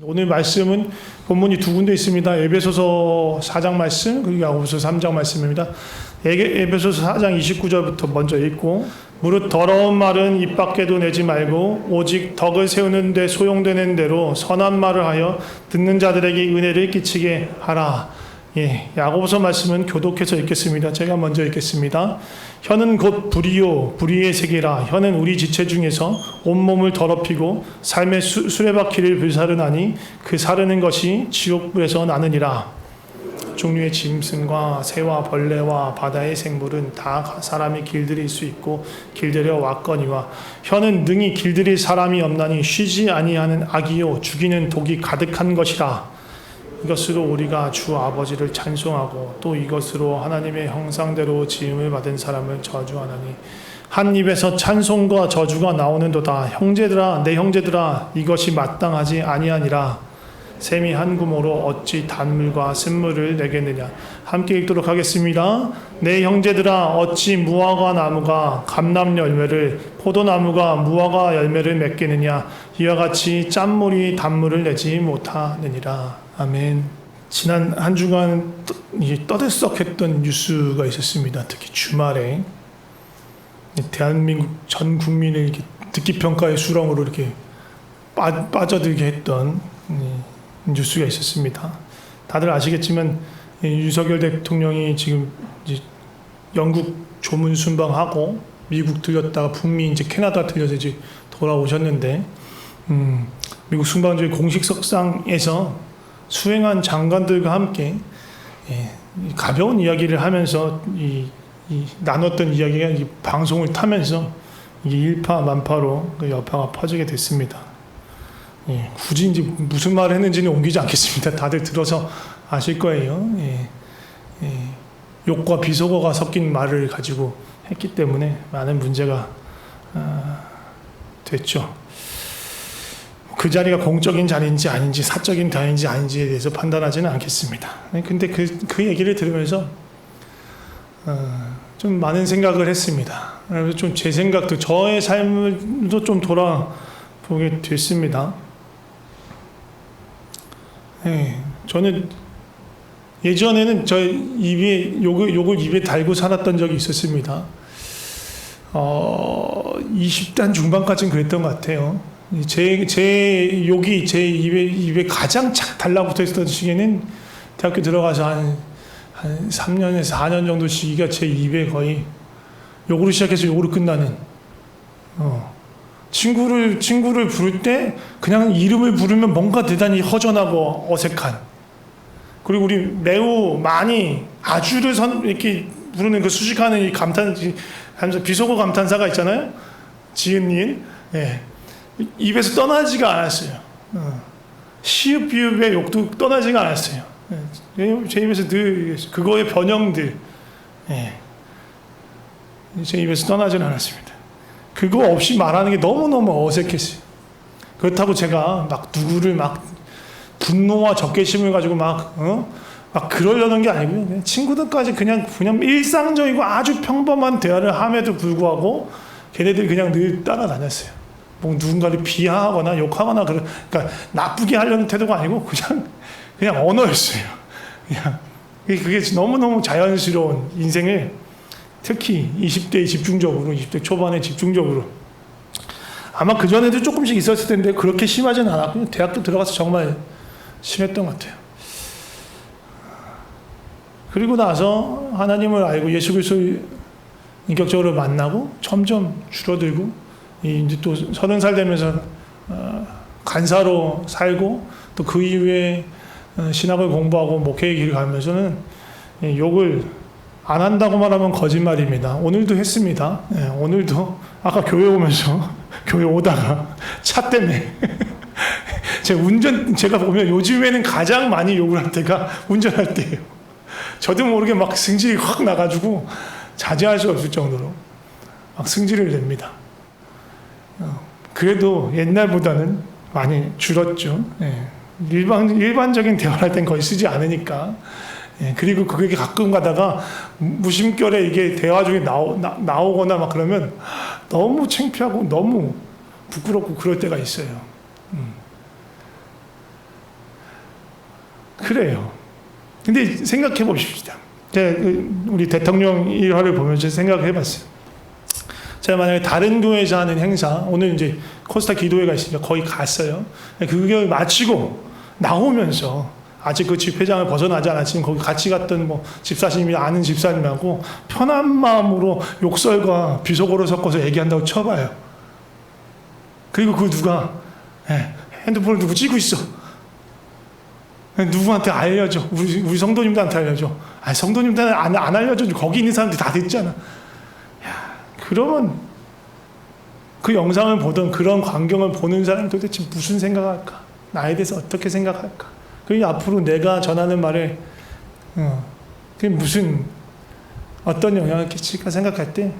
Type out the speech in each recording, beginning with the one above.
오늘 말씀은 본문이 두 군데 있습니다. 에베소서 4장 말씀 그리고 야고보서 3장 말씀입니다. 에베소서 4장 29절부터 먼저 읽고, 무릇 더러운 말은 입 밖에도 내지 말고 오직 덕을 세우는 데 소용되는 대로 선한 말을 하여 듣는 자들에게 은혜를 끼치게 하라. 야고보서 말씀은 교독해서 읽겠습니다. 제가 먼저 읽겠습니다. 혀는 곧 불이요 불의의 세계라. 혀는 우리 지체 중에서 온몸을 더럽히고 삶의 수레바퀴를 불사르나니 그 사르는 것이 지옥불에서 나느니라. 종류의 짐승과 새와 벌레와 바다의 생물은 다 사람이 길들일 수 있고 길들여 왔거니와, 혀는 능히 길들일 사람이 없나니 쉬지 아니하는 악이요 죽이는 독이 가득한 것이라. 이것으로 우리가 주 아버지를 찬송하고 또 이것으로 하나님의 형상대로 지음을 받은 사람을 저주하나니, 한 입에서 찬송과 저주가 나오는도다. 형제들아, 내 형제들아, 이것이 마땅하지 아니하니라. 샘이 한 구멍으로 어찌 단물과 쓴물을 내겠느냐. 함께 읽도록 하겠습니다. 내 형제들아, 어찌 무화과 나무가 감람 열매를, 포도나무가 무화과 열매를 맺겠느냐. 이와 같이 짠물이 단물을 내지 못하느니라. 아멘. 지난 한 주간 떠들썩했던 뉴스가 있었습니다. 특히 주말에 대한민국 전 국민을 이렇게 듣기평가의 수렁으로 이렇게 빠져들게 했던 뉴스가 있었습니다. 다들 아시겠지만 윤석열 대통령이 지금 이제 영국 조문 순방하고 미국 들렸다가 북미 이제 캐나다 들려서 이제 돌아오셨는데, 미국 순방 중에 공식 석상에서 수행한 장관들과 함께 가벼운 이야기를 하면서 나눴던 이야기가 이 방송을 타면서 이게 일파만파로 그 여파가 퍼지게 됐습니다. 굳이 이제 무슨 말을 했는지는 옮기지 않겠습니다. 다들 들어서 아실 거예요. 욕과 비속어가 섞인 말을 가지고 했기 때문에 많은 문제가 됐죠. 그 자리가 공적인 자리인지 아닌지 사적인 자리인지 아닌지에 대해서 판단하지는 않겠습니다. 근데 그 얘기를 들으면서 좀 많은 생각을 했습니다. 그래서 좀 제 생각도, 저의 삶을도 좀 돌아보게 됐습니다. 저는 예전에는 저 입에 욕을 입에 달고 살았던 적이 있었습니다. 20대 중반까지는 그랬던 것 같아요. 제 욕이 제 입에 가장 착 달라붙어 있었던 시기에는 대학교 들어가서 한 3년에서 4년 정도 시기가 제 입에 거의 욕으로 시작해서 욕으로 끝나는, 친구를 부를 때 그냥 이름을 부르면 뭔가 대단히 허전하고 어색한, 그리고 우리 매우 많이 아주를 이렇게 부르는 그 수식하는 이 감탄, 하면서 비속어 감탄사가 있잖아요. 지은이은. 입에서 떠나지가 않았어요. 시읍 비읍의 욕도 떠나지가 않았어요. 제 입에서 늘 그거의 변형들, 제 입에서 떠나지는 않았습니다. 그거 없이 말하는 게 너무너무 어색했어요. 그렇다고 제가 막 누구를 막 분노와 적개심을 가지고 막 그러려는 게 아니고요. 그냥 친구들까지 그냥 일상적이고 아주 평범한 대화를 함에도 불구하고 걔네들이 그냥 늘 따라다녔어요. 뭐 누군가를 비하하거나 욕하거나 그러니까 나쁘게 하려는 태도가 아니고 그냥 언어였어요. 그냥 그게 너무너무 자연스러운 인생을, 특히 20대 초반에 집중적으로, 아마 그전에도 조금씩 있었을 텐데 그렇게 심하진 않았고요. 대학교 들어가서 정말 심했던 것 같아요. 그리고 나서 하나님을 알고 예수 그리스도를 인격적으로 만나고 점점 줄어들고, 이제 또 30살 되면서 간사로 살고, 또 그 이후에 신학을 공부하고 목회의 길을 가면서는 욕을 안 한다고 말하면 거짓말입니다. 오늘도 했습니다. 오늘도 아까 교회 오면서 교회 오다가 차 때문에 제가 보면 요즘에는 가장 많이 욕을 할 때가 운전할 때예요. 저도 모르게 막 승질이 확 나가지고 자제할 수 없을 정도로 막 승질을 냅니다. 그래도 옛날보다는 많이 줄었죠. 일반적인 대화를 할 땐 거의 쓰지 않으니까. 그리고 그게 가끔 가다가 무심결에 이게 대화 중에 나오거나 막 그러면 너무 창피하고 너무 부끄럽고 그럴 때가 있어요. 그래요. 근데 생각해 봅시다. 우리 대통령 일화를 보면서 생각해 봤어요. 제가 만약에 다른 교회에서 하는 행사, 오늘 이제 코스타 기도회가 있으니까 거기 갔어요. 그걸 마치고 나오면서 아직 그 집회장을 벗어나지 않았지만 거기 같이 갔던 뭐 집사님이 아는 집사님하고 편한 마음으로 욕설과 비속어로 섞어서 얘기한다고 쳐봐요. 그리고 그 누가 핸드폰을 누구 찍고 있어. 누구한테 알려줘. 우리 성도님들한테 알려줘. 성도님들한테 안 알려줘. 거기 있는 사람들이 다 듣잖아. 그러면 그 영상을 보던 그런 광경을 보는 사람이 도대체 무슨 생각할까? 나에 대해서 어떻게 생각할까? 그리고 앞으로 내가 전하는 말에 그게 무슨 어떤 영향을 끼칠까 생각할 때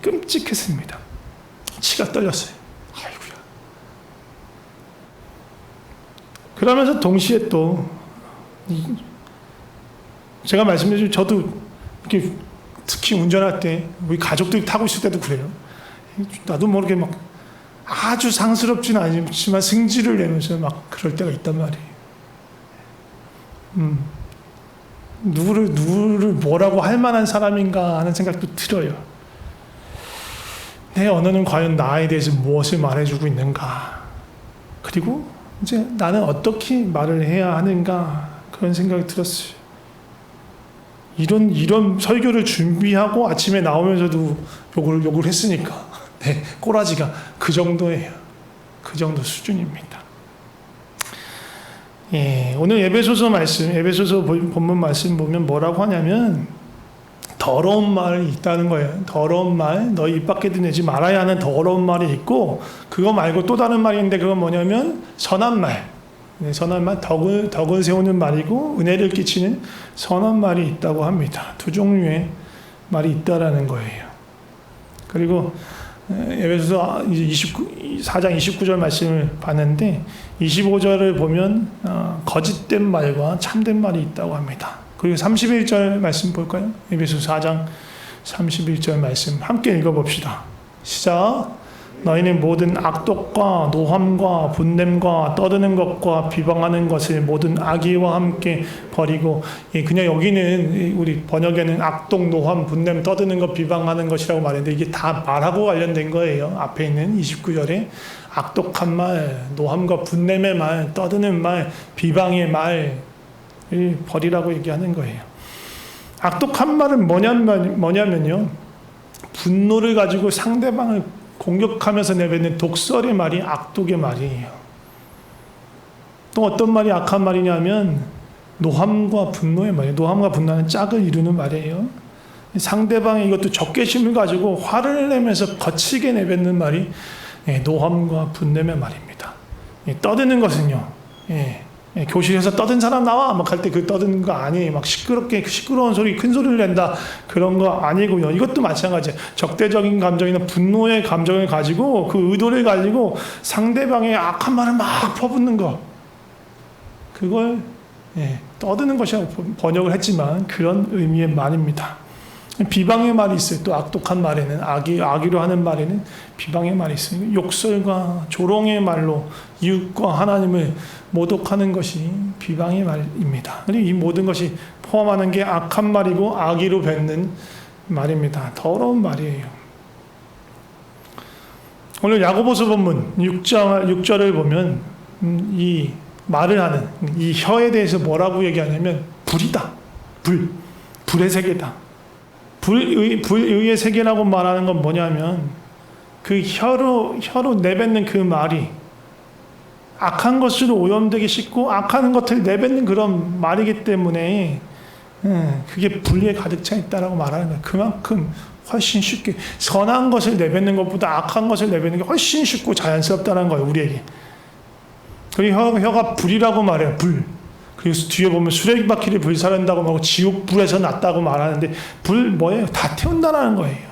끔찍했습니다. 치가 떨렸어요. 아이고야. 그러면서 동시에 또 제가 말씀드린 저도 이렇게 특히 운전할 때 우리 가족들이 타고 있을 때도 그래요. 나도 모르게 막 아주 상스럽지는 않지만 승질을 내면서 막 그럴 때가 있단 말이에요. 누구를 뭐라고 할 만한 사람인가 하는 생각도 들어요. 내 언어는 과연 나에 대해서 무엇을 말해주고 있는가? 그리고 이제 나는 어떻게 말을 해야 하는가? 그런 생각이 들었어요. 이런 설교를 준비하고 아침에 나오면서도 욕을 했으니까 꼬라지가 그 정도예요. 그 정도 수준입니다. 오늘 에베소서 말씀, 에베소서 본문 말씀 보면 뭐라고 하냐면 더러운 말이 있다는 거예요. 더러운 말, 너희 입 밖에 내지 말아야 하는 더러운 말이 있고 그거 말고 또 다른 말이 있는데 그건 뭐냐면 선한 말. 선한 말, 덕을 세우는 말이고 은혜를 끼치는 선한 말이 있다고 합니다. 두 종류의 말이 있다라는 거예요. 그리고 에베소서 4장 29절 말씀을 봤는데 25절을 보면 거짓된 말과 참된 말이 있다고 합니다. 그리고 31절 말씀 볼까요? 에베소서 4장 31절 말씀 함께 읽어봅시다. 시작. 너희는 모든 악독과 노함과 분냄과 떠드는 것과 비방하는 것을 모든 악의와 함께 버리고 그냥 여기는 우리 번역에는 악독, 노함, 분냄, 떠드는 것, 비방하는 것이라고 말했는데 이게 다 말하고 관련된 거예요. 앞에 있는 29절에 악독한 말, 노함과 분냄의 말, 떠드는 말, 비방의 말을 버리라고 얘기하는 거예요. 악독한 말은 뭐냐면요. 분노를 가지고 상대방을 공격하면서 내뱉는 독설의 말이 악독의 말이에요. 또 어떤 말이 악한 말이냐면 노함과 분노의 말이에요. 노함과 분노는 짝을 이루는 말이에요. 상대방의 이것도 적개심을 가지고 화를 내면서 거칠게 내뱉는 말이 노함과 분냄의 말입니다. 떠드는 것은요. 교실에서 떠든 사람 나와 막 할 때 그 떠드는 거 아니에요. 막 시끄러운 소리, 큰 소리를 낸다 그런 거 아니고요. 이것도 마찬가지예요. 적대적인 감정이나 분노의 감정을 가지고 그 의도를 가지고 상대방의 악한 말을 막 퍼붓는 거, 그걸 떠드는 것이라고 번역을 했지만 그런 의미의 말입니다. 비방의 말이 있어요. 또 악독한 말에는 악의로 하는 말에는 비방의 말이 있어요. 욕설과 조롱의 말로 이웃과 하나님을 모독하는 것이 비방의 말입니다. 그리고 이 모든 것이 포함하는 게 악한 말이고 악의로 뱉는 말입니다. 더러운 말이에요. 오늘 야고보서 본문 6절을 보면 이 말을 하는 이 혀에 대해서 뭐라고 얘기하냐면 불이다. 불의 세계다. 불의의 세계라고 말하는 건 뭐냐면 그 혀로 내뱉는 그 말이 악한 것으로 오염되기 쉽고 악한 것을 내뱉는 그런 말이기 때문에 그게 불의에 가득 차 있다라고 말하는 거예요. 그만큼 훨씬 쉽게 선한 것을 내뱉는 것보다 악한 것을 내뱉는 게 훨씬 쉽고 자연스럽다는 거예요. 우리에게. 그리고 혀가 불이라고 말해요. 불. 그리고 뒤에 보면 수레바퀴를 불사른다고 말하고 지옥불에서 났다고 말하는데 불 뭐예요? 다 태운다는 거예요.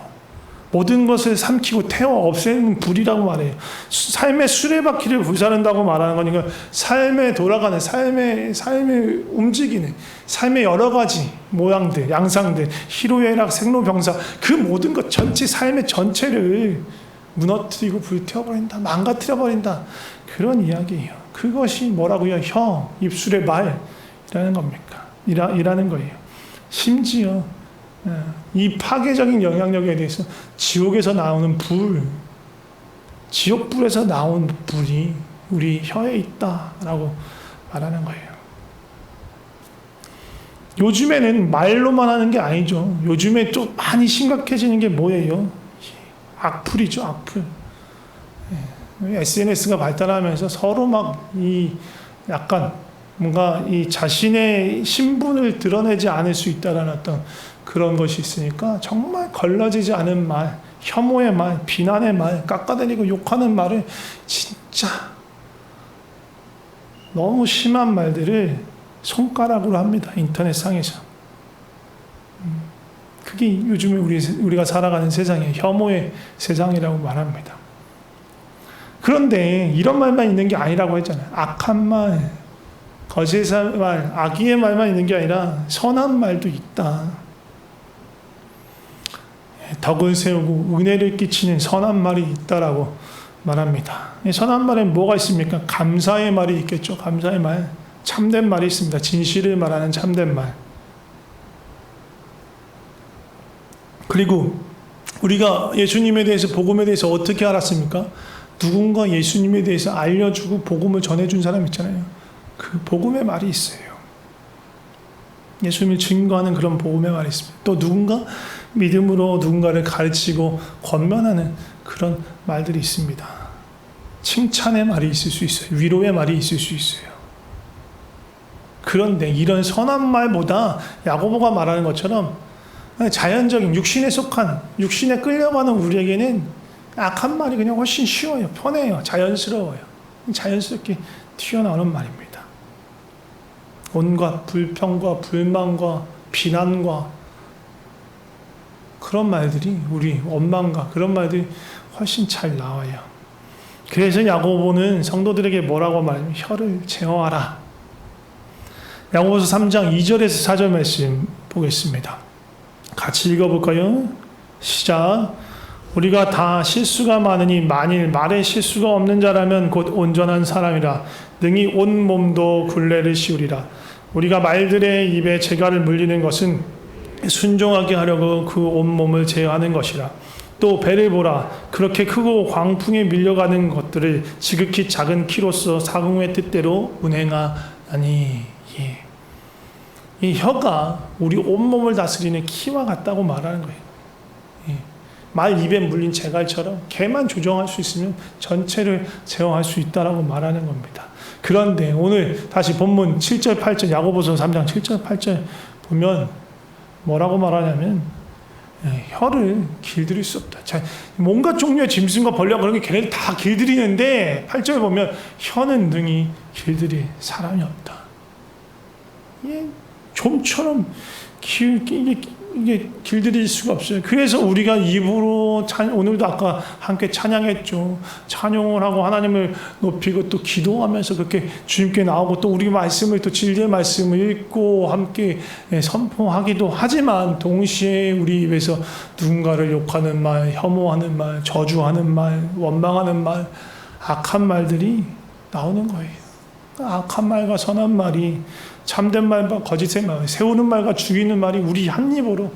모든 것을 삼키고 태워 없애는 불이라고 말해요. 삶의 수레바퀴를 불사른다고 말하는 거니까 삶에 돌아가는 삶에 움직이는 삶의 여러 가지 모양들, 양상들, 희로애락, 생로병사 그 모든 것 전체 삶의 전체를 무너뜨리고 불태워버린다, 망가뜨려버린다 그런 이야기예요. 그것이 뭐라고요? 혀, 입술의 말, 이라는 겁니까? 이라는 거예요. 심지어 이 파괴적인 영향력에 대해서 지옥에서 나오는 지옥불에서 나온 불이 우리 혀에 있다라고 말하는 거예요. 요즘에는 말로만 하는 게 아니죠. 요즘에 좀 많이 심각해지는 게 뭐예요? 악플이죠, 악플. SNS가 발달하면서 서로 막 약간 뭔가 이 자신의 신분을 드러내지 않을 수 있다라는 어떤 그런 것이 있으니까 정말 걸러지지 않은 말, 혐오의 말, 비난의 말, 깎아내리고 욕하는 말을 진짜 너무 심한 말들을 손가락으로 합니다. 인터넷상에서. 그게 요즘에 우리가 살아가는 세상의 혐오의 세상이라고 말합니다. 그런데 이런 말만 있는 게 아니라고 했잖아요. 악한 말, 거짓의 말, 악의의 말만 있는 게 아니라 선한 말도 있다. 덕을 세우고 은혜를 끼치는 선한 말이 있다라고 말합니다. 선한 말엔 뭐가 있습니까? 감사의 말이 있겠죠. 감사의 말. 참된 말이 있습니다. 진실을 말하는 참된 말. 그리고 우리가 예수님에 대해서, 복음에 대해서 어떻게 알았습니까? 누군가 예수님에 대해서 알려주고 복음을 전해준 사람 있잖아요. 그 복음의 말이 있어요. 예수님을 증거하는 그런 복음의 말이 있습니다. 또 누군가 믿음으로 누군가를 가르치고 권면하는 그런 말들이 있습니다. 칭찬의 말이 있을 수 있어요. 위로의 말이 있을 수 있어요. 그런데 이런 선한 말보다 야고보가 말하는 것처럼 자연적인 육신에 속한, 육신에 끌려가는 우리에게는 악한 말이 그냥 훨씬 쉬워요. 편해요. 자연스러워요. 자연스럽게 튀어나오는 말입니다. 온갖 불평과 불만과 비난과 그런 말들이, 우리 원망과 그런 말들이 훨씬 잘 나와요. 그래서 야고보는 성도들에게 뭐라고 말하냐면 혀를 제어하라. 야고보서 3장 2절에서 4절 말씀 보겠습니다. 같이 읽어볼까요? 시작. 우리가 다 실수가 많으니 만일 말에 실수가 없는 자라면 곧 온전한 사람이라 능히 온 몸도 굴레를 씌우리라. 우리가 말들의 입에 재갈을 물리는 것은 순종하게 하려고 그 온몸을 제어하는 것이라. 또 배를 보라. 그렇게 크고 광풍에 밀려가는 것들을 지극히 작은 키로서 사궁의 뜻대로 운행하니. 예. 이 혀가 우리 온몸을 다스리는 키와 같다고 말하는 거예요. 예. 말 입에 물린 재갈처럼 걔만 조정할 수 있으면 전체를 제어할 수 있다라고 말하는 겁니다. 그런데 오늘 다시 본문 7절 8절 야고보서 3장 7절 8절 보면 뭐라고 말하냐면 혀를 길들일 수 없다. 자, 뭔가 종류의 짐승과 벌레가 그런 게 걔네들 다 길들이는데 8절에 보면 혀는 능히 길들일 사람이 없다. 예, 좀처럼 이게 길들일 수가 없어요. 그래서 우리가 입으로 오늘도 아까 함께 찬양했죠. 찬양을 하고 하나님을 높이고 또 기도하면서 그렇게 주님께 나오고 또 우리 말씀을 또 진리의 말씀을 읽고 함께 선포하기도 하지만 동시에 우리 입에서 누군가를 욕하는 말, 혐오하는 말, 저주하는 말, 원망하는 말, 악한 말들이 나오는 거예요. 악한 말과 선한 말이, 참된 말과 거짓의 말, 세우는 말과 죽이는 말이 우리 한 입으로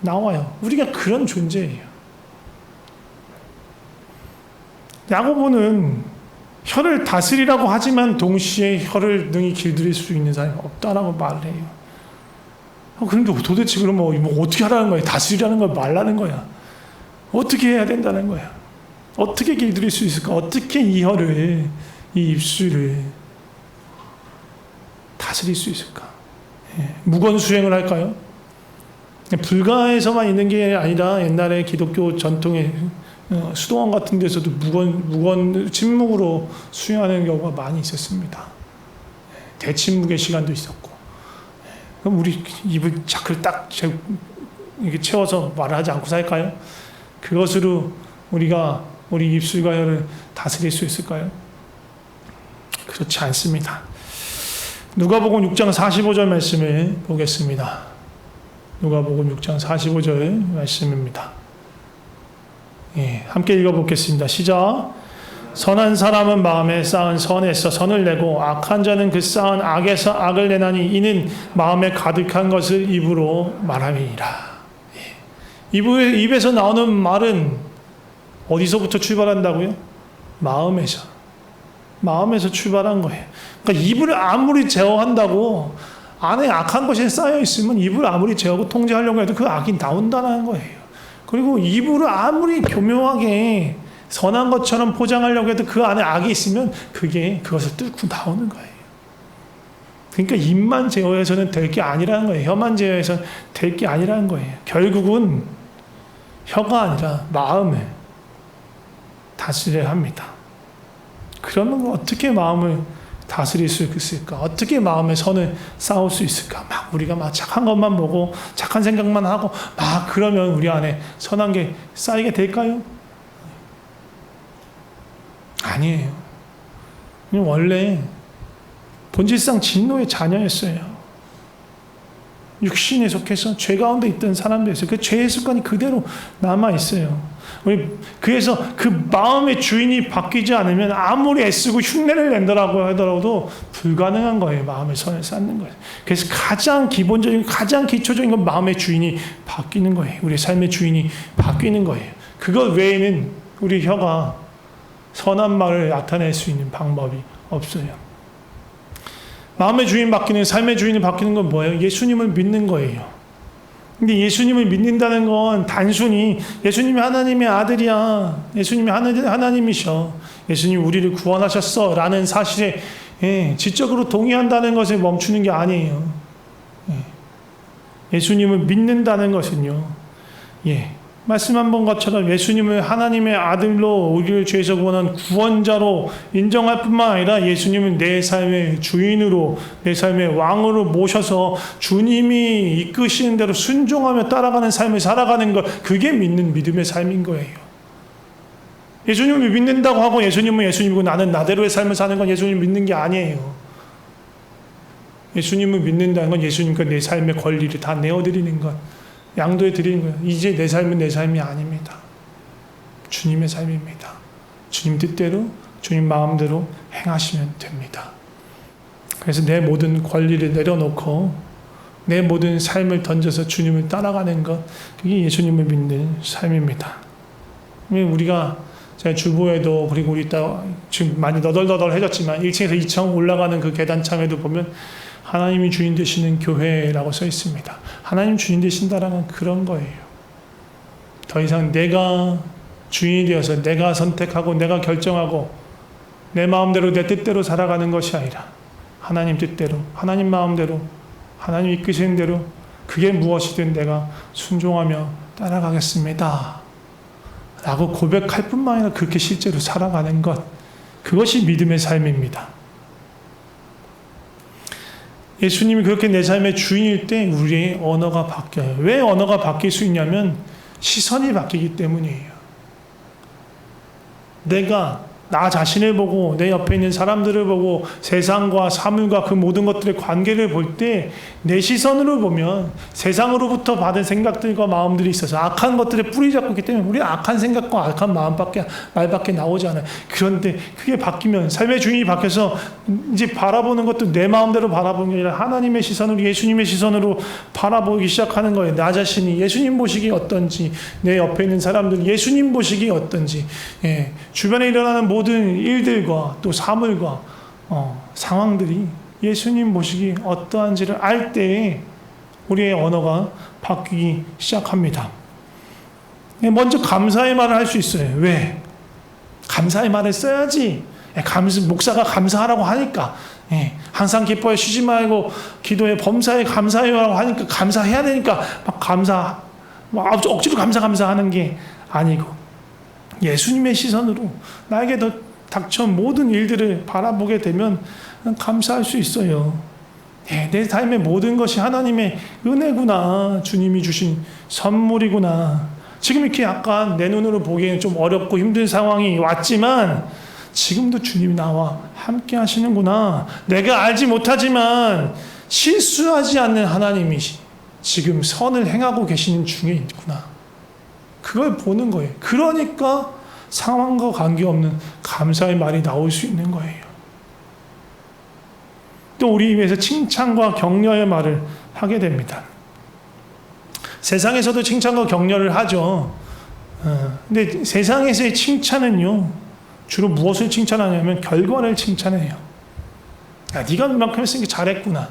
나와요. 우리가 그런 존재예요. 야고보는 혀를 다스리라고 하지만 동시에 혀를 능히 길들일 수 있는 사람이 없다라고 말을 해요. 그런데 도대체 그러면 뭐 어떻게 하라는 거야? 다스리라는 걸 말라는 거야? 어떻게 해야 된다는 거야? 어떻게 길들일 수 있을까? 어떻게 이 혀를, 이 입술을 다스릴 수 있을까? 무건 수행을 할까요? 불가에서만 있는 게 아니라 옛날에 기독교 전통의 수도원 같은 데서도 무건 침묵으로 수행하는 경우가 많이 있었습니다. 대침묵의 시간도 있었고. 그럼 우리 입을 자크를 딱 이렇게 채워서 말을 하지 않고 살까요? 그것으로 우리가 우리 입술과 혀를 다스릴 수 있을까요? 그렇지 않습니다. 누가복음 6장 45절 말씀을 보겠습니다. 누가복음 6장 45절 말씀입니다. 예, 함께 읽어보겠습니다. 시작. 선한 사람은 마음에 쌓은 선에서 선을 내고 악한 자는 그 쌓은 악에서 악을 내나니 이는 마음에 가득한 것을 입으로 말함이니라. 입에서 나오는 말은 어디서부터 출발한다고요? 마음에서 출발한 거예요. 그러니까 입을 아무리 제어한다고 안에 악한 것이 쌓여 있으면 입을 아무리 제어하고 통제하려고 해도 그 악이 나온다는 거예요. 그리고 입으로 아무리 교묘하게 선한 것처럼 포장하려고 해도 그 안에 악이 있으면 그것을 뚫고 나오는 거예요. 그러니까 입만 제어해서는 될 게 아니라는 거예요. 혀만 제어해서는 될 게 아니라는 거예요. 결국은 혀가 아니라 마음을 다스려야 합니다. 그러면 어떻게 마음을 다스릴 수 있을까? 어떻게 마음의 선을 쌓을 수 있을까? 우리가 착한 것만 보고 착한 생각만 하고 그러면 우리 안에 선한 게 쌓이게 될까요? 아니에요. 원래 본질상 진노의 자녀였어요. 육신에 속해서 죄 가운데 있던 사람들이었어요. 그 죄의 습관이 그대로 남아있어요. 그래서 그 마음의 주인이 바뀌지 않으면 아무리 애쓰고 흉내를 낸다라고 하더라도 불가능한 거예요. 마음의 선을 쌓는 거예요. 그래서 가장 기본적인, 가장 기초적인 건 마음의 주인이 바뀌는 거예요. 우리 삶의 주인이 바뀌는 거예요. 그것 외에는 우리 혀가 선한 말을 나타낼 수 있는 방법이 없어요. 마음의 주인 바뀌는, 삶의 주인이 바뀌는 건 뭐예요? 예수님을 믿는 거예요. 근데 예수님을 믿는다는 건 단순히 예수님이 하나님의 아들이야, 예수님이 하나님이셔, 예수님이 우리를 구원하셨어 라는 사실에 지적으로 동의한다는 것에 멈추는 게 아니에요. 예수님을 믿는다는 것은요, 말씀한 번 것처럼 예수님을 하나님의 아들로 우리를 죄에서 구원한 구원자로 인정할 뿐만 아니라 예수님은 내 삶의 주인으로, 내 삶의 왕으로 모셔서 주님이 이끄시는 대로 순종하며 따라가는 삶을 살아가는 것, 그게 믿는 믿음의 삶인 거예요. 예수님을 믿는다고 하고 예수님은 예수님이고 나는 나대로의 삶을 사는 건 예수님을 믿는 게 아니에요. 예수님을 믿는다는 건 예수님과 내 삶의 권리를 다 내어드리는 것, 양도해 드리는 거예요. 이제 내 삶은 내 삶이 아닙니다. 주님의 삶입니다. 주님 뜻대로, 주님 마음대로 행하시면 됩니다. 그래서 내 모든 권리를 내려놓고 내 모든 삶을 던져서 주님을 따라가는 것, 그게 예수님을 믿는 삶입니다. 우리가 제가 주보에도, 그리고 우리 지금 많이 너덜너덜해졌지만 1층에서 2층 올라가는 그 계단창에도 보면 하나님이 주인 되시는 교회라고 써 있습니다. 하나님 주인 되신다라는 그런 거예요. 더 이상 내가 주인이 되어서 내가 선택하고 내가 결정하고 내 마음대로 내 뜻대로 살아가는 것이 아니라 하나님 뜻대로, 하나님 마음대로, 하나님 이끄시는 대로 그게 무엇이든 내가 순종하며 따라가겠습니다 라고 고백할 뿐만 아니라 그렇게 실제로 살아가는 것, 그것이 믿음의 삶입니다. 예수님이 그렇게 내 삶의 주인일 때 우리의 언어가 바뀌어요. 왜 언어가 바뀔 수 있냐면 시선이 바뀌기 때문이에요. 내가 나 자신을 보고 내 옆에 있는 사람들을 보고 세상과 사물과 그 모든 것들의 관계를 볼 때 내 시선으로 보면 세상으로부터 받은 생각들과 마음들이 있어서 악한 것들에 뿌리 잡고 있기 때문에 우리 악한 생각과 악한 말밖에 나오지 않아요. 그런데 그게 바뀌면, 삶의 주인이 바뀌어서 이제 바라보는 것도 내 마음대로 바라보는 게 아니라 하나님의 시선으로, 예수님의 시선으로 바라보기 시작하는 거예요. 나 자신이 예수님 보시기 어떤지, 내 옆에 있는 사람들 예수님 보시기 어떤지, 주변에 일어나는 모든 일들과 또 사물과 상황들이 예수님 보시기 어떠한지를 알 때에 우리의 언어가 바뀌기 시작합니다. 먼저 감사의 말을 할 수 있어요. 왜? 감사의 말을 써야지. 목사가 감사하라고 하니까, 항상 기뻐해 쉬지 말고 기도해 범사에 감사해라고 하니까 감사해야 되니까 억지로 감사하는 게 아니고 예수님의 시선으로 나에게 닥쳐온 모든 일들을 바라보게 되면 감사할 수 있어요. 내 삶의 모든 것이 하나님의 은혜구나, 주님이 주신 선물이구나. 지금 이렇게 약간 내 눈으로 보기에는 좀 어렵고 힘든 상황이 왔지만 지금도 주님이 나와 함께 하시는구나. 내가 알지 못하지만 실수하지 않는 하나님이 지금 선을 행하고 계시는 중에 있구나. 그걸 보는 거예요. 그러니까 상황과 관계없는 감사의 말이 나올 수 있는 거예요. 또 우리 입에서 칭찬과 격려의 말을 하게 됩니다. 세상에서도 칭찬과 격려를 하죠. 근데 세상에서의 칭찬은요, 주로 무엇을 칭찬하냐면 결과를 칭찬해요. 야, 네가 이만큼 했으니까 잘했구나.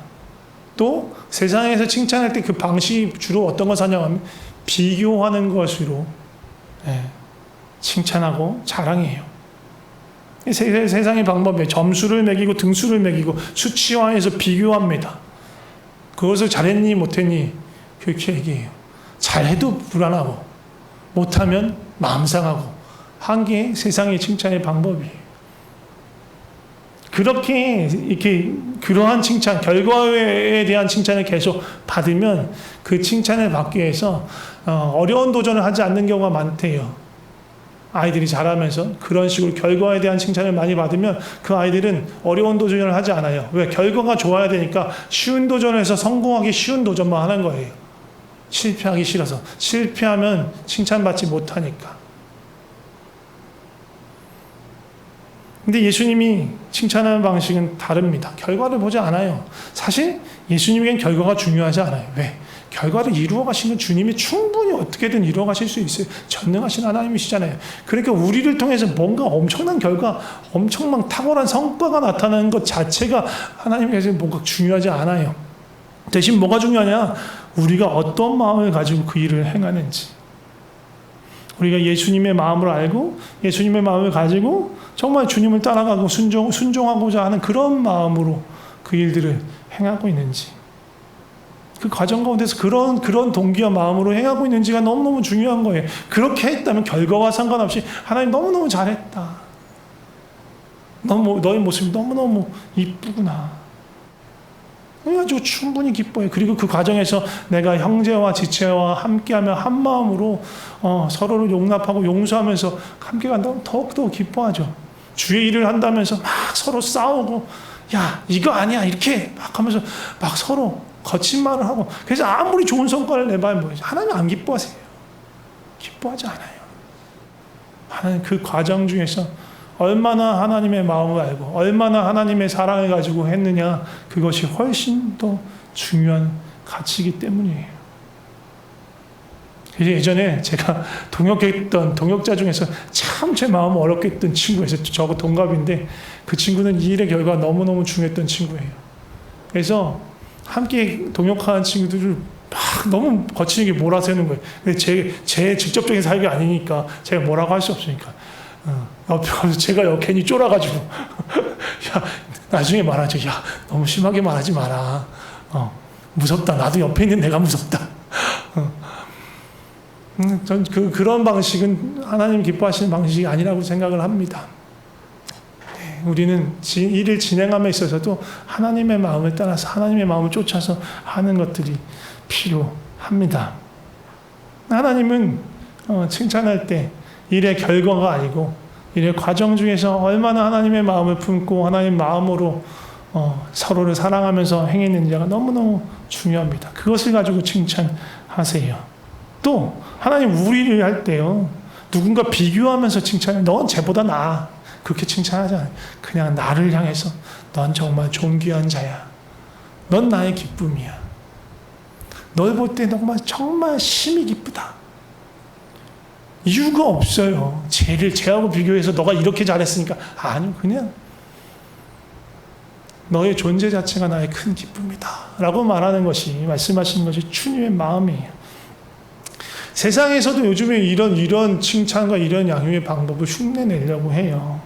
또 세상에서 칭찬할 때 그 방식이 주로 어떤 것을 하냐면 비교하는 것으로 칭찬하고 자랑해요. 세상의 방법이에요. 점수를 매기고 등수를 매기고 수치화해서 비교합니다. 그것을 잘했니 못했니 그렇게 얘기해요. 잘해도 불안하고 못하면 마음 상하고 한 게 세상의 칭찬의 방법이에요. 그렇게 이렇게 그러한 칭찬, 결과에 대한 칭찬을 계속 받으면 그 칭찬을 받기 위해서 어려운 도전을 하지 않는 경우가 많대요. 아이들이 자라면서 그런 식으로 결과에 대한 칭찬을 많이 받으면 그 아이들은 어려운 도전을 하지 않아요. 왜? 결과가 좋아야 되니까 쉬운 도전을 해서 성공하기 쉬운 도전만 하는 거예요. 실패하기 싫어서. 실패하면 칭찬받지 못하니까. 근데 예수님이 칭찬하는 방식은 다릅니다. 결과를 보지 않아요. 사실 예수님에겐 결과가 중요하지 않아요. 왜? 결과를 이루어 가시는 주님이 충분히 어떻게든 이루어 가실 수 있어요. 전능하신 하나님이시잖아요. 그러니까 우리를 통해서 뭔가 엄청난 결과, 엄청난 탁월한 성과가 나타나는 것 자체가 하나님께서 뭔가 중요하지 않아요. 대신 뭐가 중요하냐? 우리가 어떤 마음을 가지고 그 일을 행하는지. 우리가 예수님의 마음을 알고 예수님의 마음을 가지고 정말 주님을 따라가고 순종하고자 하는 그런 마음으로 그 일들을 행하고 있는지, 그 과정 가운데서 그런 동기와 마음으로 행하고 있는지가 너무너무 중요한 거예요. 그렇게 했다면 결과와 상관없이 하나님 너무너무 잘했다. 너의 모습이 너무너무 이쁘구나. 그래가지고 충분히 기뻐해요. 그리고 그 과정에서 내가 형제와 지체와 함께하며 한 마음으로 서로를 용납하고 용서하면서 함께 간다면 더욱더 기뻐하죠. 주의 일을 한다면서 막 서로 싸우고 야 이거 아니야 이렇게 막 하면서 막 서로 거친 말을 하고, 그래서 아무리 좋은 성과를 내봐야 뭐예요? 하나님 안 기뻐하세요. 기뻐하지 않아요. 하나님 그 과정 중에서 얼마나 하나님의 마음을 알고 얼마나 하나님의 사랑을 가지고 했느냐, 그것이 훨씬 더 중요한 가치이기 때문이에요. 예전에 제가 동역했던 동역자 중에서 참 제 마음을 어렵게 했던 친구에서 저하고 동갑인데, 그 친구는 이 일의 결과가 너무너무 중요했던 친구예요. 그래서 함께 동역하는 친구들을 막 너무 거칠게 몰아세우는 거예요. 제 직접적인 사역이 아니니까 제가 뭐라고 할 수 없으니까. 옆에 가서 제가 괜히 쫄아가지고 야 나중에 말하죠. 야 너무 심하게 말하지 마라. 무섭다. 나도 옆에 있는 내가 무섭다. 전 그런 방식은 하나님 기뻐하시는 방식이 아니라고 생각을 합니다. 우리는 일을 진행함에 있어서도 하나님의 마음을 따라서 하나님의 마음을 쫓아서 하는 것들이 필요합니다. 하나님은 칭찬할 때 일의 결과가 아니고 일의 과정 중에서 얼마나 하나님의 마음을 품고 하나님의 마음으로 서로를 사랑하면서 행했는지가 너무너무 중요합니다. 그것을 가지고 칭찬하세요. 또 하나님 우리를 할 때요, 누군가 비교하면서 칭찬해. 넌 쟤보다 나아. 그렇게 칭찬하지 않아요. 그냥 나를 향해서 넌 정말 존귀한 자야. 넌 나의 기쁨이야. 널 볼 때 정말 심히 기쁘다. 이유가 없어요. 쟤하고 비교해서 너가 이렇게 잘했으니까. 아니요. 그냥 너의 존재 자체가 나의 큰 기쁨이다 라고 말하는 것이, 말씀하시는 것이 주님의 마음이에요. 세상에서도 요즘에 이런 칭찬과 이런 양육의 방법을 흉내내려고 해요.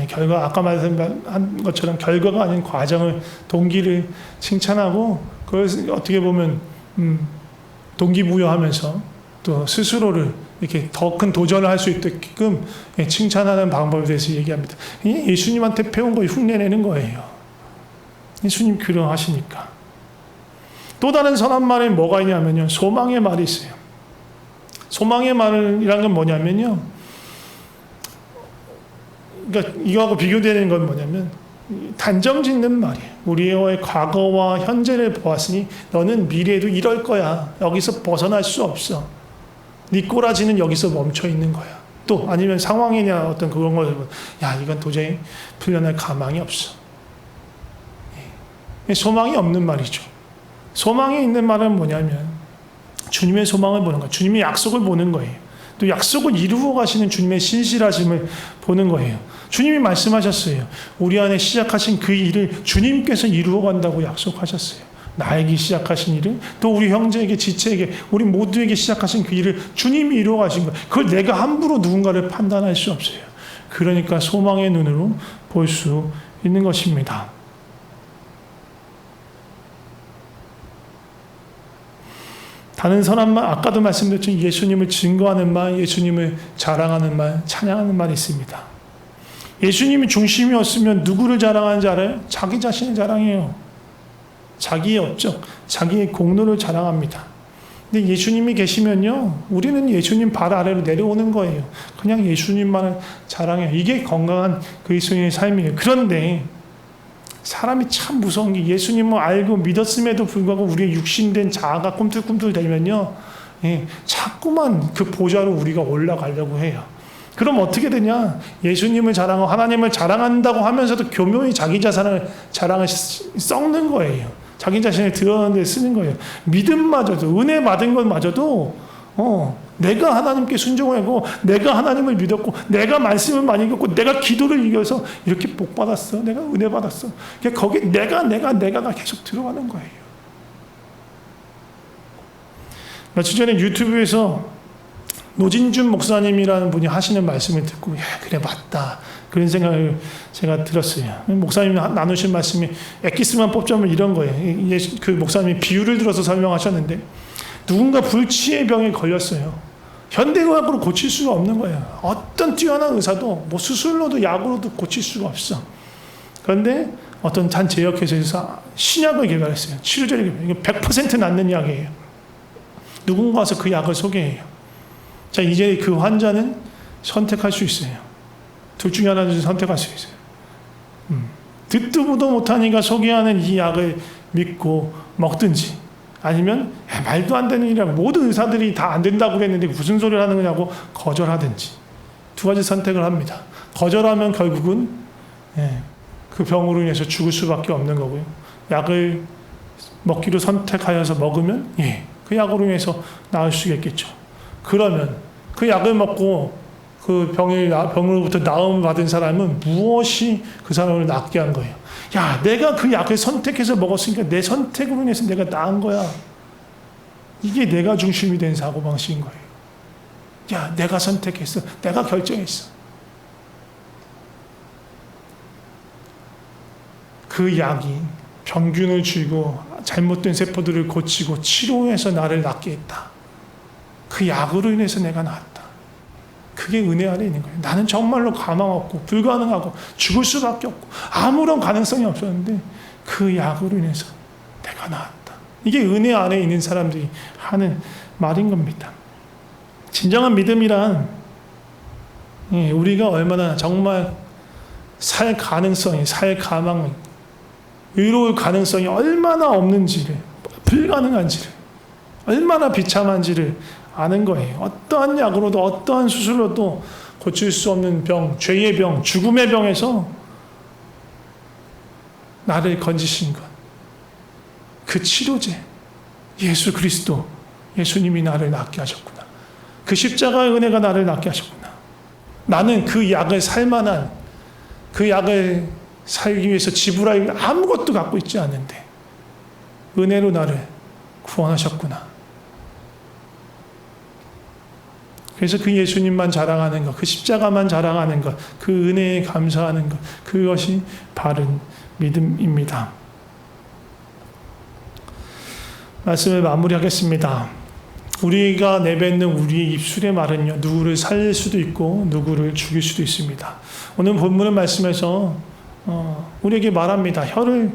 결과, 아까 말한 것처럼 결과가 아닌 과정을, 동기를 칭찬하고 그걸 어떻게 보면 동기부여하면서 또 스스로를 이렇게 더 큰 도전을 할 수 있게끔 칭찬하는 방법에 대해서 얘기합니다. 예수님한테 배운 걸 흉내내는 거예요. 예수님 그러하시니까. 또 다른 선한 말에 뭐가 있냐면요, 소망의 말이 있어요. 소망의 말이란 건 뭐냐면요, 그러니까 이거하고 비교되는 건 뭐냐면 단정 짓는 말이에요. 우리의 과거와 현재를 보았으니 너는 미래에도 이럴 거야. 여기서 벗어날 수 없어. 네 꼬라지는 여기서 멈춰 있는 거야. 또 아니면 상황이냐 어떤 그런 걸, 야, 이건 도저히 풀려날 가망이 없어. 소망이 없는 말이죠. 소망이 있는 말은 뭐냐면 주님의 소망을 보는 거예요. 주님의 약속을 보는 거예요. 또 약속을 이루어 가시는 주님의 신실하심을 보는 거예요. 주님이 말씀하셨어요. 우리 안에 시작하신 그 일을 주님께서 이루어 간다고 약속하셨어요. 나에게 시작하신 일을 또 우리 형제에게, 지체에게, 우리 모두에게 시작하신 그 일을 주님이 이루어 가신 거예요. 그걸 내가 함부로 누군가를 판단할 수 없어요. 그러니까 소망의 눈으로 볼 수 있는 것입니다. 다른 선한 말, 아까도 말씀드렸지만 예수님을 증거하는 말, 예수님을 자랑하는 말, 찬양하는 말이 있습니다. 예수님이 중심이었으면 누구를 자랑하는지 알아요? 자기 자신을 자랑해요. 자기의 업적, 자기의 공로를 자랑합니다. 근데 예수님이 계시면요, 우리는 예수님 발 아래로 내려오는 거예요. 그냥 예수님만을 자랑해요. 이게 건강한 그리스도인의 삶이에요. 그런데 사람이 참 무서운 게 예수님을 알고 믿었음에도 불구하고 우리의 육신된 자아가 꿈틀꿈틀 되면요, 자꾸만 그 보좌로 우리가 올라가려고 해요. 그럼 어떻게 되냐? 예수님을 자랑하고 하나님을 자랑한다고 하면서도 교묘히 자기 자랑을 썩는 거예요. 자기 자신을 드러내는 데 쓰는 거예요. 믿음마저도, 은혜 받은 것마저도 내가 하나님께 순종하고 내가 하나님을 믿었고 내가 말씀을 많이 읽었고 내가 기도를 이겨서 이렇게 복 받았어. 내가 은혜 받았어. 거기 내가가 계속 들어가는 거예요. 며칠 전에 유튜브에서 노진준 목사님이라는 분이 하시는 말씀을 듣고 그래 맞다. 그런 생각을 제가 들었어요. 목사님이 나누신 말씀이 엑기스만 뽑자면 이런 거예요. 그 목사님이 비유를 들어서 설명하셨는데 누군가 불치의 병에 걸렸어요. 현대의학으로 고칠 수가 없는 거예요. 어떤 뛰어난 의사도 뭐 수술로도 약으로도 고칠 수가 없어. 그런데 어떤 한 제약회사에서 신약을 개발했어요. 치료제를 개발해요. 이거 100% 낫는 약이에요. 누군가 와서 그 약을 소개해요. 자, 이제 그 환자는 선택할 수 있어요. 둘 중에 하나를 선택할 수 있어요. 듣도 보도 못하니까 소개하는 이 약을 믿고 먹든지 아니면 말도 안 되는 일이라고 모든 의사들이 다 안 된다고 그랬는데 무슨 소리를 하는 거냐고 거절하든지 두 가지 선택을 합니다. 거절하면 결국은 그 병으로 인해서 죽을 수밖에 없는 거고요. 약을 먹기로 선택하여서 먹으면 그 약으로 인해서 나을 수 있겠죠. 그러면 그 약을 먹고 그 병으로부터 나음을 받은 사람은 무엇이 그 사람을 낫게 한 거예요? 야, 내가 그 약을 선택해서 먹었으니까 내 선택으로 인해서 내가 나은 거야. 이게 내가 중심이 된 사고방식인 거예요. 야, 내가 선택했어. 내가 결정했어. 그 약이 병균을 죽이고 잘못된 세포들을 고치고 치료해서 나를 낫게 했다. 그 약으로 인해서 내가 나았다. 그게 은혜 안에 있는 거예요. 나는 정말로 가망 없고 불가능하고 죽을 수밖에 없고 아무런 가능성이 없었는데 그 약으로 인해서 내가 나았다. 이게 은혜 안에 있는 사람들이 하는 말인 겁니다. 진정한 믿음이란 우리가 얼마나 정말 살 가능성이, 살 가망이, 의로울 가능성이 얼마나 없는지를, 불가능한지를, 얼마나 비참한지를 아는 거예요. 어떠한 약으로도 어떠한 수술로도 고칠 수 없는 병, 죄의 병, 죽음의 병에서 나를 건지신 것. 그 치료제, 예수 그리스도, 예수님이 나를 낫게 하셨구나. 그 십자가의 은혜가 나를 낫게 하셨구나. 나는 그 약을 살만한, 그 약을 살기 위해서 지불할 아무것도 갖고 있지 않는데 은혜로 나를 구원하셨구나. 그래서 그 예수님만 자랑하는 것, 그 십자가만 자랑하는 것, 그 은혜에 감사하는 것, 그것이 바른 믿음입니다. 말씀을 마무리하겠습니다. 우리가 내뱉는 우리의 입술의 말은요, 누구를 살릴 수도 있고 누구를 죽일 수도 있습니다. 오늘 본문의 말씀에서 우리에게 말합니다. 혀를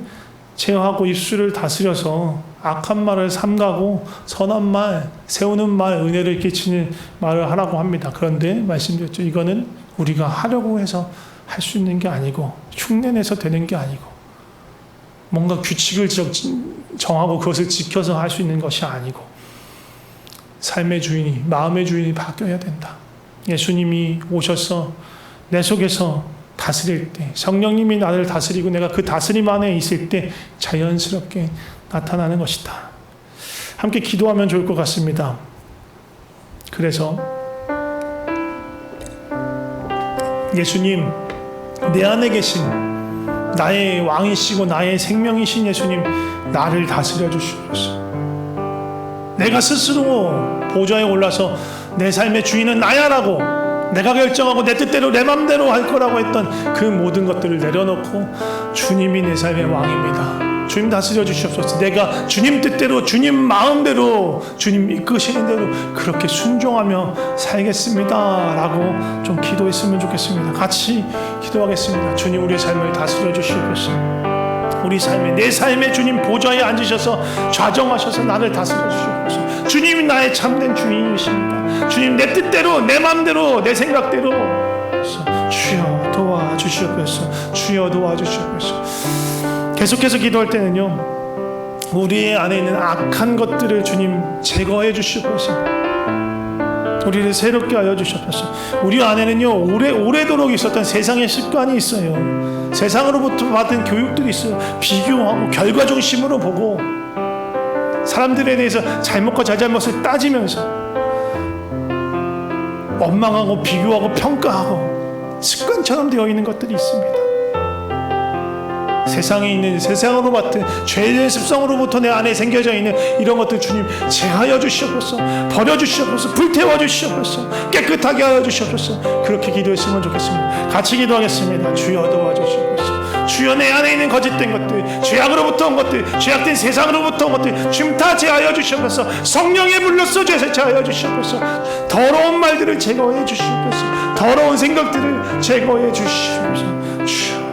제어하고 입술을 다스려서 악한 말을 삼가고 선한 말, 세우는 말, 은혜를 끼치는 말을 하라고 합니다. 그런데 말씀드렸죠. 이거는 우리가 하려고 해서 할 수 있는 게 아니고 흉내내서 되는 게 아니고 뭔가 규칙을 정하고 그것을 지켜서 할 수 있는 것이 아니고 삶의 주인이, 마음의 주인이 바뀌어야 된다. 예수님이 오셔서 내 속에서 다스릴 때, 성령님이 나를 다스리고 내가 그 다스림 안에 있을 때 자연스럽게 나타나는 것이다. 함께 기도하면 좋을 것 같습니다. 그래서 예수님, 내 안에 계신 나의 왕이시고 나의 생명이신 예수님, 나를 다스려 주시옵소서. 내가 스스로 보좌에 올라서 내 삶의 주인은 나야라고 내가 결정하고 내 뜻대로 내 맘대로 할 거라고 했던 그 모든 것들을 내려놓고 주님이 내 삶의 왕입니다. 주님 다스려 주시옵소서. 내가 주님 뜻대로 주님 마음대로 주님 이끄시는 대로 그렇게 순종하며 살겠습니다 라고 좀 기도했으면 좋겠습니다. 같이 기도하겠습니다. 주님, 우리의 삶을 다스려 주시옵소서. 우리 삶에, 내 삶에 주님 보좌에 앉으셔서 좌정하셔서 나를 다스려 주시옵소서. 주님이 나의 참된 주인이십니다. 주님, 내 뜻대로 내 마음대로 내 생각대로 주여 도와주시옵소서. 주여 도와주시옵소서. 계속해서 기도할 때는요, 우리 안에 있는 악한 것들을 주님 제거해 주시옵소서. 우리를 새롭게 하여 주시옵소서. 우리 안에는요, 오래도록 있었던 세상의 습관이 있어요. 세상으로부터 받은 교육들이 있어요. 비교하고 결과 중심으로 보고 사람들에 대해서 잘못과 잘잘못을 따지면서 원망하고 비교하고 평가하고 습관처럼 되어 있는 것들이 있습니다. 세상에 있는, 세상으로 받은 죄의 습성으로부터 내 안에 생겨져 있는 이런 것들 주님 제하여 주시옵소서. 버려 주시옵소서. 불태워 주시옵소서. 깨끗하게 하여 주시옵소서. 그렇게 기도했으면 좋겠습니다. 같이 기도하겠습니다. 주여 도와주시옵소서. 주여, 내 안에 있는 거짓된 것들, 죄악으로부터 온 것들, 죄악된 세상으로부터 온 것들 주님 다 제하여 주시옵소서. 성령의 불로써 제하여 주시옵소서. 더러운 말들을 제거해 주시옵소서. 더러운 생각들을 제거해 주시옵소서. 주여,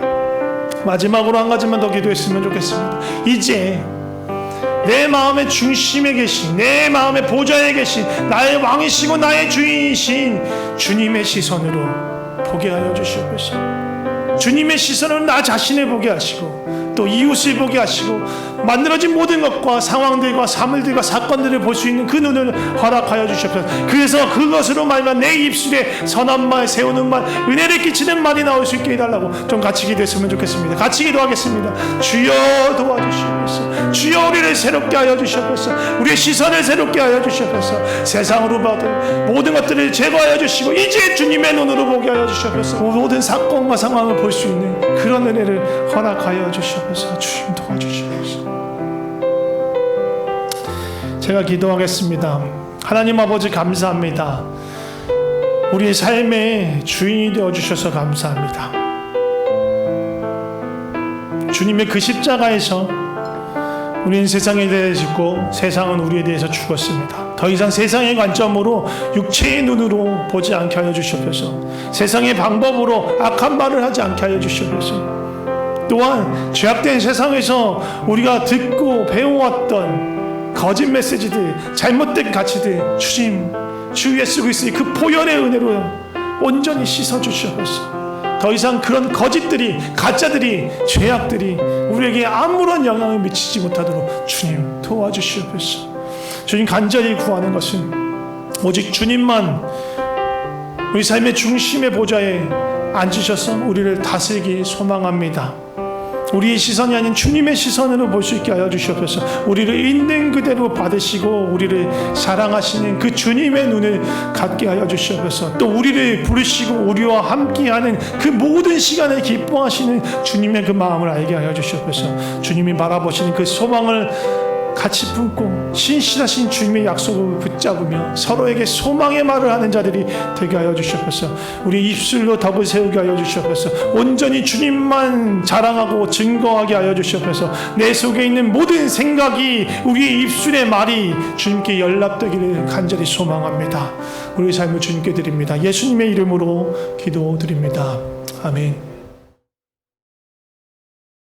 마지막으로 한 가지만 더 기도했으면 좋겠습니다. 이제 내 마음의 중심에 계신, 내 마음의 보좌에 계신 나의 왕이시고 나의 주인이신 주님의 시선으로 보게 하여 주시옵소서. 주님의 시선으로 나 자신을 보게 하시고 또 이웃을 보게 하시고 만들어진 모든 것과 상황들과 사물들과 사건들을 볼 수 있는 그 눈을 허락하여 주시옵소서. 그래서 그것으로 말미암아 내 입술에 선한 말, 세우는 말, 은혜를 끼치는 말이 나올 수 있게 해달라고 좀 같이 기도했으면 좋겠습니다. 같이 기도하겠습니다. 주여 도와주시옵소서. 주여, 우리를 새롭게 하여 주시옵소서. 우리의 시선을 새롭게 하여 주시옵소서. 세상으로 받은 모든 것들을 제거하여 주시고 이제 주님의 눈으로 보게 하여 주시옵소서. 모든 사건과 상황을 볼 수 있는 그런 은혜를 허락하여 주시옵소서. 주님 도와주시옵소서. 제가 기도하겠습니다. 하나님 아버지, 감사합니다. 우리의 삶의 주인이 되어주셔서 감사합니다. 주님의 그 십자가에서 우리는 세상에 대해 죽고 세상은 우리에 대해서 죽었습니다. 더 이상 세상의 관점으로 육체의 눈으로 보지 않게 하여 주시옵소서. 세상의 방법으로 악한 말을 하지 않게 하여 주시옵소서. 또한 죄악된 세상에서 우리가 듣고 배워왔던 거짓 메시지들, 잘못된 가치들 주님, 주 예수 그리스도의 그 보혈의 은혜로 온전히 씻어주시옵소서. 더 이상 그런 거짓들이, 가짜들이, 죄악들이 우리에게 아무런 영향을 미치지 못하도록 주님 도와주시옵소서. 주님, 간절히 구하는 것은 오직 주님만 우리 삶의 중심의 보좌에 앉으셔서 우리를 다스리기 소망합니다. 우리의 시선이 아닌 주님의 시선으로 볼 수 있게 하여 주시옵소서. 우리를 있는 그대로 받으시고 우리를 사랑하시는 그 주님의 눈을 갖게 하여 주시옵소서. 또 우리를 부르시고 우리와 함께하는 그 모든 시간을 기뻐하시는 주님의 그 마음을 알게 하여 주시옵소서. 주님이 바라보시는 그 소망을 같이 품고 신실하신 주님의 약속을 붙잡으며 서로에게 소망의 말을 하는 자들이 되게 하여 주시옵소서. 우리 입술로 덕을 세우게 하여 주시옵소서. 온전히 주님만 자랑하고 증거하게 하여 주시옵소서. 내 속에 있는 모든 생각이, 우리의 입술의 말이 주님께 연락되기를 간절히 소망합니다. 우리 삶을 주님께 드립니다. 예수님의 이름으로 기도드립니다. 아멘.